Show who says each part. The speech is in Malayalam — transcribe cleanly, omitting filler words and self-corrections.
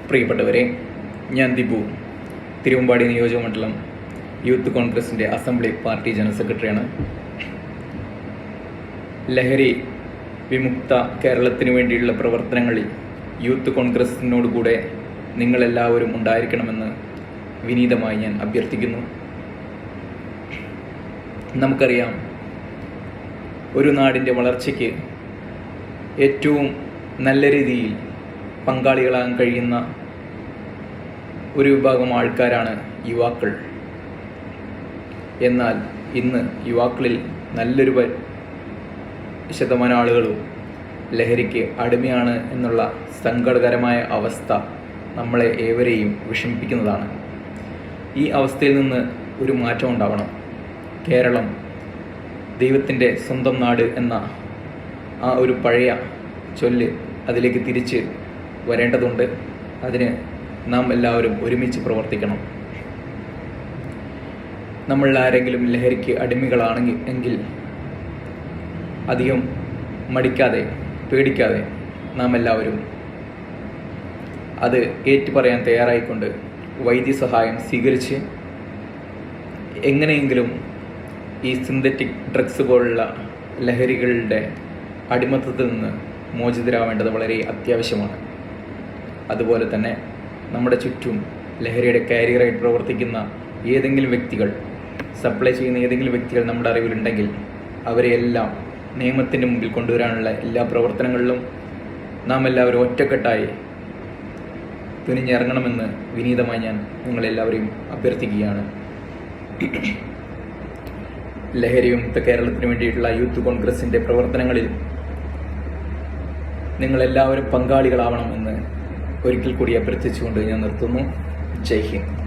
Speaker 1: പ്രിയപ്പെട്ടവരെ, ഞാൻ ദിബു, തിരുവമ്പാടി നിയോജകമണ്ഡലം യൂത്ത് കോൺഗ്രസിൻ്റെ അസംബ്ലി പാർട്ടി ജനറൽ സെക്രട്ടറിയാണ്. ലഹരി വിമുക്ത കേരളത്തിന് വേണ്ടിയുള്ള പ്രവർത്തനങ്ങളിൽ യൂത്ത് കോൺഗ്രസിനോടുകൂടെ നിങ്ങളെല്ലാവരും ഉണ്ടായിരിക്കണമെന്ന് വിനീതമായി ഞാൻ അഭ്യർത്ഥിക്കുന്നു. നമുക്കറിയാം, ഒരു നാടിൻ്റെ വളർച്ചയ്ക്ക് ഏറ്റവും നല്ല രീതിയിൽ പങ്കാളികളാകാൻ കഴിയുന്ന ഒരു വിഭാഗം ആൾക്കാരാണ് യുവാക്കൾ. എന്നാൽ ഇന്ന് യുവാക്കളിൽ നല്ലൊരു ശതമാനം ആളുകളും ലഹരിക്ക് അടിമയാണ് എന്നുള്ള സങ്കടകരമായ അവസ്ഥ നമ്മളെ ഏവരെയും വിഷമിപ്പിക്കുന്നതാണ്. ഈ അവസ്ഥയിൽ നിന്ന് ഒരു മാറ്റം ഉണ്ടാവണം. കേരളം ദൈവത്തിൻ്റെ സ്വന്തം നാട് എന്ന ആ ഒരു പഴയ ചൊല്ല് അതിലേക്ക് തിരിച്ച് വരേണ്ടതുണ്ട്. അതിന് നാം എല്ലാവരും ഒരുമിച്ച് പ്രവർത്തിക്കണം. നമ്മൾ ആരെങ്കിലും ലഹരിക്ക് അടിമകളാണെങ്കിൽ എങ്കിൽ അധികം മടിക്കാതെ, പേടിക്കാതെ നാം എല്ലാവരും അത് ഏറ്റുപറയാൻ തയ്യാറായിക്കൊണ്ട് വൈദ്യസഹായം സ്വീകരിച്ച് എങ്ങനെയെങ്കിലും ഈ സിന്തറ്റിക് ഡ്രഗ്സ് പോലുള്ള ലഹരികളുടെ അടിമത്തത്തിൽ നിന്ന് മോചിതരാവേണ്ടത് വളരെ അത്യാവശ്യമാണ്. അതുപോലെ തന്നെ നമ്മുടെ ചുറ്റും ലഹരിയുടെ കാരിയറായിട്ട് പ്രവർത്തിക്കുന്ന ഏതെങ്കിലും വ്യക്തികൾ, സപ്ലൈ ചെയ്യുന്ന ഏതെങ്കിലും വ്യക്തികൾ നമ്മുടെ അറിവിലുണ്ടെങ്കിൽ അവരെയെല്ലാം നിയമത്തിൻ്റെ മുമ്പിൽ കൊണ്ടുവരാനുള്ള എല്ലാ പ്രവർത്തനങ്ങളിലും നാം എല്ലാവരും ഒറ്റക്കെട്ടായി തുനിഞ്ഞിറങ്ങണമെന്ന് വിനീതമായി ഞാൻ നിങ്ങളെല്ലാവരെയും അഭ്യർത്ഥിക്കുകയാണ്. ലഹരി വിമുക്ത കേരളത്തിന് വേണ്ടിയിട്ടുള്ള യൂത്ത് കോൺഗ്രസിൻ്റെ പ്രവർത്തനങ്ങളിൽ നിങ്ങളെല്ലാവരും പങ്കാളികളാവണമെന്ന് ഒരിക്കൽ കൂടി അഭ്യർത്ഥിച്ചുകൊണ്ട് ഞാൻ നിർത്തുന്നു. ജയ് ഹിന്ദ്.